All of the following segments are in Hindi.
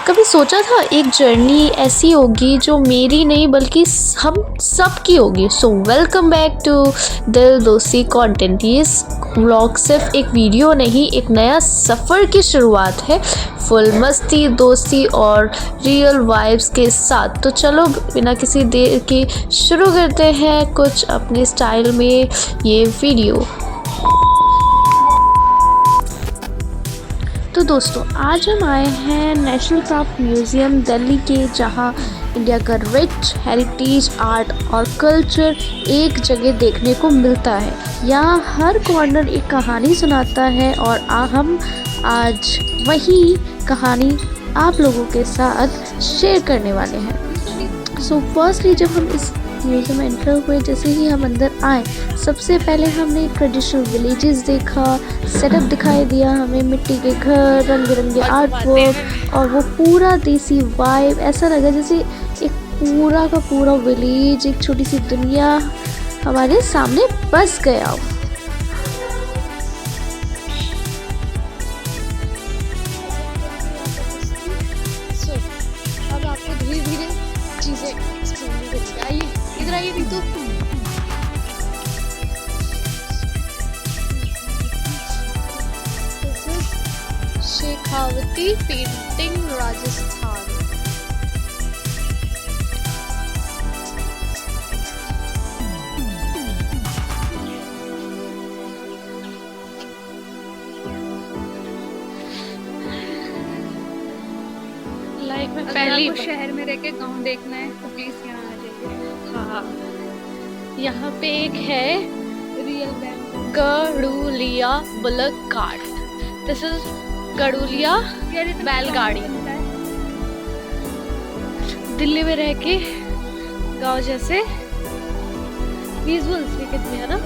कभी सोचा था एक जर्नी ऐसी होगी जो मेरी नहीं बल्कि हम सब की होगी। सो वेलकम बैक टू दिल दोस्ती कंटेंट। ये व्लॉग सिर्फ एक वीडियो नहीं, एक नया सफ़र की शुरुआत है, फुल मस्ती, दोस्ती और रियल वाइब्स के साथ। तो चलो बिना किसी देर के शुरू करते हैं कुछ अपने स्टाइल में ये वीडियो। तो दोस्तों, आज हम आए हैं नेशनल क्राफ्ट म्यूज़ियम दिल्ली के, जहां इंडिया का रिच हेरिटेज, आर्ट और कल्चर एक जगह देखने को मिलता है। यहाँ हर कॉर्नर एक कहानी सुनाता है और हम आज वही कहानी आप लोगों के साथ शेयर करने वाले हैं। सो फर्स्टली जब हम इस म्यूज़ियम में एंटर हुए, जैसे ही हम अंदर आए, सबसे पहले हमने ट्रेडिशनल विलेजेस देखा, सेटअप दिखाई दिया हमें, मिट्टी के घर, रंग बिरंगे आर्ट वर्क और वो पूरा देसी वाइब। ऐसा लगा जैसे एक पूरा का पूरा विलेज, एक छोटी सी दुनिया हमारे सामने बस गया हो। अब आपको धीरे धीरे चीजें एक्सप्लेन करेंगे। आइए इधर आइए नीतू। शेखावती पेंटिंग, राजस्थान। लाइफ में अगर पहली आपको शहर में रह के गाँव देखना है तो प्लीज यहाँ आ जाइए। हाँ, यहाँ पे एक है real bank Gadulia bullock cart. This is Gadulia बैलगाड़ी। दिल्ली में रह के गांव जैसे विजुअल्स भी कितने हैं ना।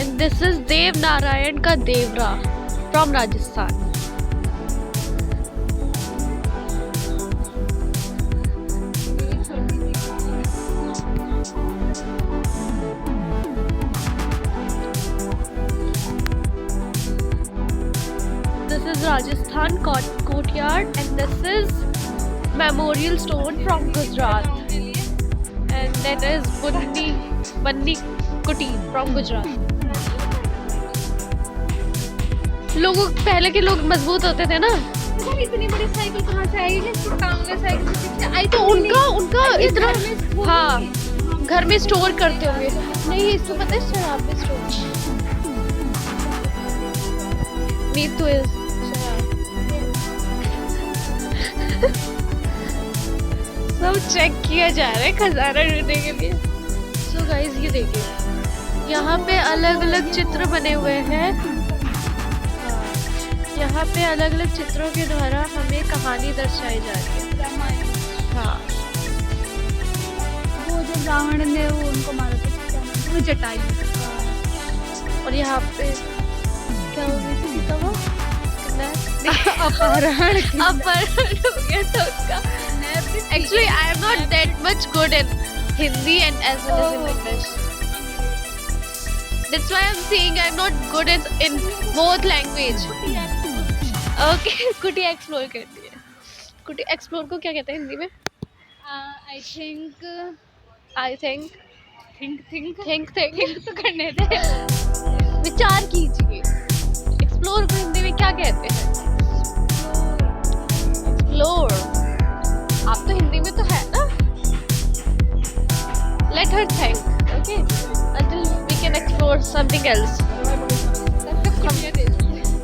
And this is Dev Narayan का देवरा from Rajasthan. This is Rajasthan courtyard and this is memorial stone from Gujarat and that is Banni Kuti from Gujarat। लोगों पहले के लोग मजबूत होते थे ना। यार इतनी बड़ी साइकिल कहाँ से आएगी? टांगने साइकिल से सीखते आई तो उनका इतना, हाँ, घर में स्टोर करते होंगे। नहीं, इसको पता है शराब में स्टोर। नीतू इज सब चेक किया जा रहा है खजाना ढूंढने के लिए। सो गाइस, ये देखिए यहाँ पे अलग अलग चित्र बने हुए हैं। यहाँ पे अलग अलग चित्रों के द्वारा हमें कहानी दर्शाई जा रही है। हाँ, वो जो रावण ने वो उनको मारा था, वो जटायु। और यहाँ पे क्या हो गई थी सीता वो अपहरण अपहरण हो गया था उसका। Actually, I am not that much good in Hindi and as well as in English. That's why I'm saying I'm not good in both language. Okay, कुटी एक्सप्लोर करती है। कुटी एक्सप्लोर को क्या कहते हैं हिंदी में? I think I think think तो करने दे। विचार कीजिए। एक्सप्लोर को हिंदी में क्या कहते हैं? एक्सप्लोर। आप तो हिंदी में तो है ना। Let her think, okay? Until we can explore something else.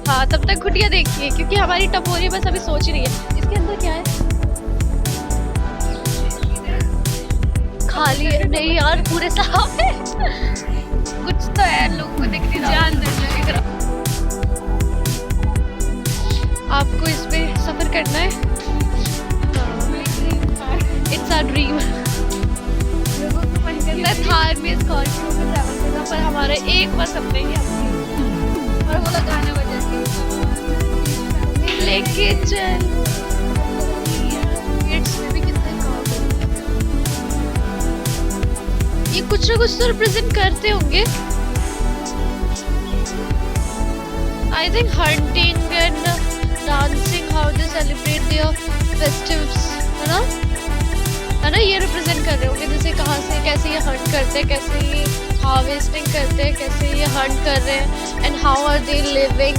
हाँ, तब तक खुटिया देखिए क्योंकि हमारी टपोरी बस अभी सोच रही है इसके अंदर क्या है। खाली है? नहीं यार, पूरे साफ है। कुछ तो है, लोगों को दिख नहीं रहा। आपको इसमें सफर करना है। It's a dream. थार में स्कॉर्पियो में ट्रैवल करना, पर हमारा एक बार सपना ही है और वो गाना बजा लेके चल। में भी कितने काम है। ये कुछ ना कुछ तो रिप्रेजेंट करते होंगे। I think hunting and dancing, how they celebrate their festives, है ना, ये रिप्रेजेंट कर रहे होंगे, जैसे कहाँ से कैसे ये हंट करते हैं, कैसे ये हार्वेस्टिंग करते हैं, कैसे ये हंट कर रहे हैं, and how are they living,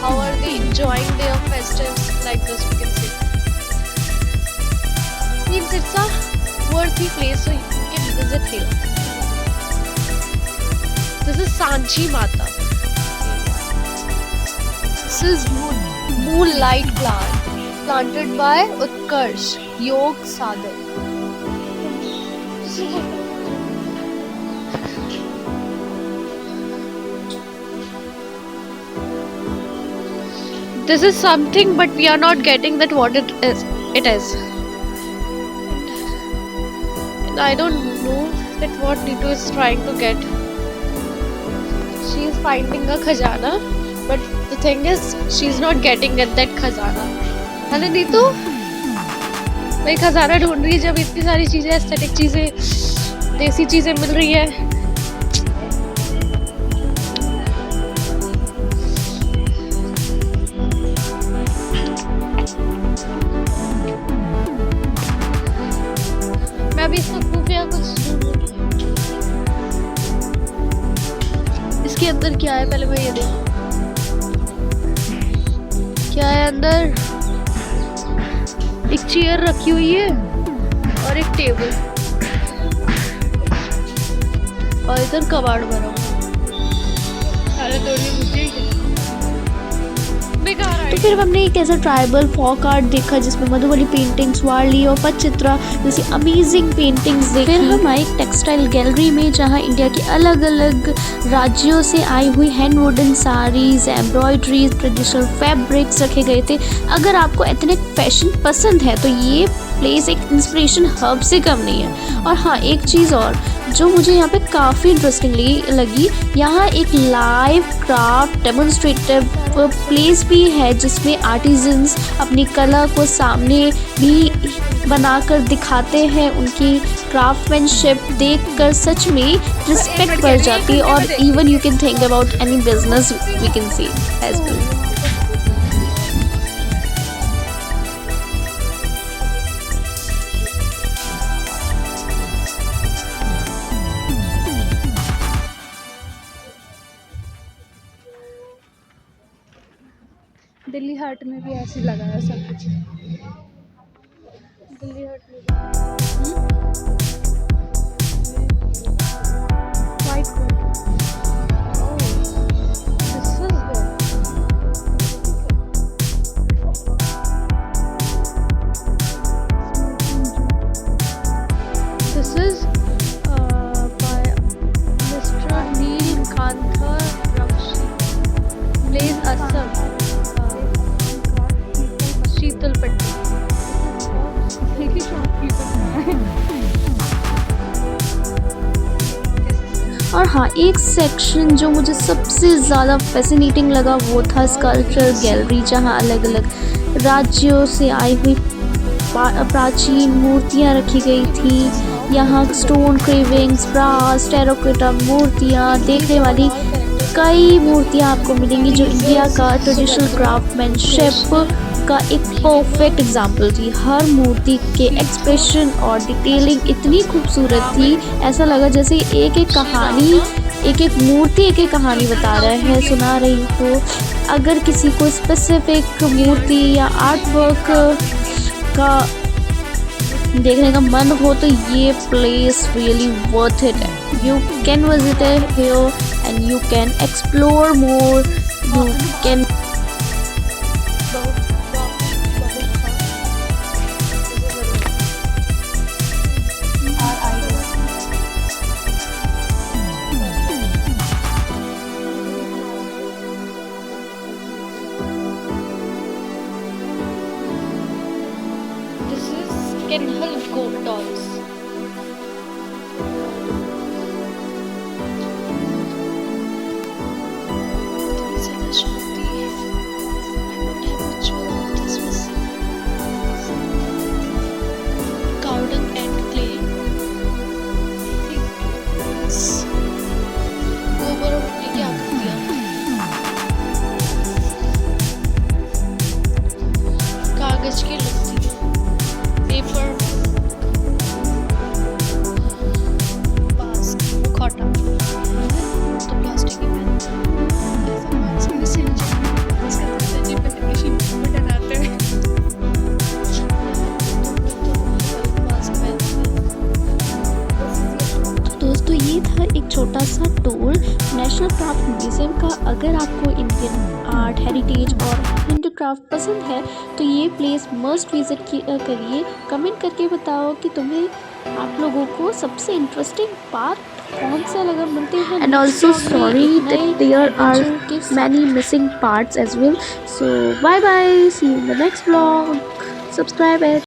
how are they enjoying their festives, like this we can see. Means it's a worthy place, so you can visit here. This is Sanchi Mata. This is moonlight plant planted by Utkarsh Yog Sadak. This is something, but we are not getting that what it is. It is. And I don't know that what Nitu is trying to get. She is finding a khajana, but the thing is, she is not getting at that khajana. है ना नीतू? भाई खजाना ढूंढ रही है जब इतनी सारी चीजें, एस्थेटिक चीजें, देसी चीजें मिल रही है. मैं अभी इसको खुफिया कुछ ढूंढूंगी. इसके अंदर क्या है, पहले मैं ये देखूं. क्या है अंदर? एक चेयर रखी हुई है और एक टेबल, और इधर कबाड़ भरा हुआ. सारे तोड़ने मुझे बेकार है. तो फिर हमने एक ऐसा ट्राइबल फॉक आर्ट देखा जिसमें मधुबनी पेंटिंग्स, वारली और पचचित्रा जैसी अमेजिंग पेंटिंग्स देखी. फिर हम आए टेक्सटाइल गैलरी में जहां इंडिया के अलग अलग राज्यों से आई हुई hand wooden saris, embroideries, traditional fabrics रखे गए थे. अगर आपको एथनिक फैशन पसंद है तो ये प्लेस एक इंस्पिरेशन हब से कम नहीं है. और हाँ, एक चीज़ और जो मुझे यहाँ पे काफ़ी इंटरेस्टिंग लगी, यहाँ एक लाइव क्राफ्ट डेमोन्स्ट्रेटिव प्लेस भी है जिसमें आर्टिजन्स अपनी कला को सामने भी बनाकर दिखाते हैं. उनकी क्राफ्टमैनशिप देखकर सच में रिस्पेक्ट बढ़ जाती है. और even you can think about any business we can see as well. Dilli Haat में भी ऐसे लगा है सब कुछ. दिल्ली हाट में white coat. This is by Mr. Neelkantha Rakshi, Blaze Assam, Sitalpati. और हाँ, एक सेक्शन जो मुझे सबसे ज़्यादा फैसिनेटिंग लगा वो था स्कल्पचर गैलरी, जहाँ अलग अलग राज्यों से आई हुई प्राचीन मूर्तियाँ रखी गई थी. यहाँ स्टोन क्रेविंग्स, ब्रास, टेराकोटा मूर्तियाँ देखने वाली कई मूर्तियाँ आपको मिलेंगी जो इंडिया का ट्रेडिशनल क्राफ्टमैनशिप का एक परफेक्ट एग्जाम्पल थी. हर मूर्ति के एक्सप्रेशन और डिटेलिंग इतनी खूबसूरत थी, ऐसा लगा जैसे एक एक कहानी, एक एक मूर्ति एक एक कहानी बता रहा है, सुना रही हो. अगर किसी को स्पेसिफिक मूर्ति या आर्ट वर्क का देखने का मन हो तो ये प्लेस रियली वर्थ इट है. You can visit here and you can explore more. You can Kenhal goat dolls. These are the Shanti. I don't have ritual of this was cow dung and clay. गोबर और मिट्टी क्या करती है? था एक छोटा सा टूर नेशनल क्राफ्ट म्यूजियम का। अगर आपको इंडियन आर्ट, हेरिटेज और हैंडीक्राफ्ट पसंद है तो ये प्लेस मस्ट विजिट करिए। कमेंट करके बताओ कि तुम्हें, आप लोगों को सबसे इंटरेस्टिंग पार्ट कौन सा लगा। मिलते हैं And next also vlog में sorry एक नए that there are adventure के साथ। many missing parts as well. So bye bye, see you in the next vlog. Subscribe it.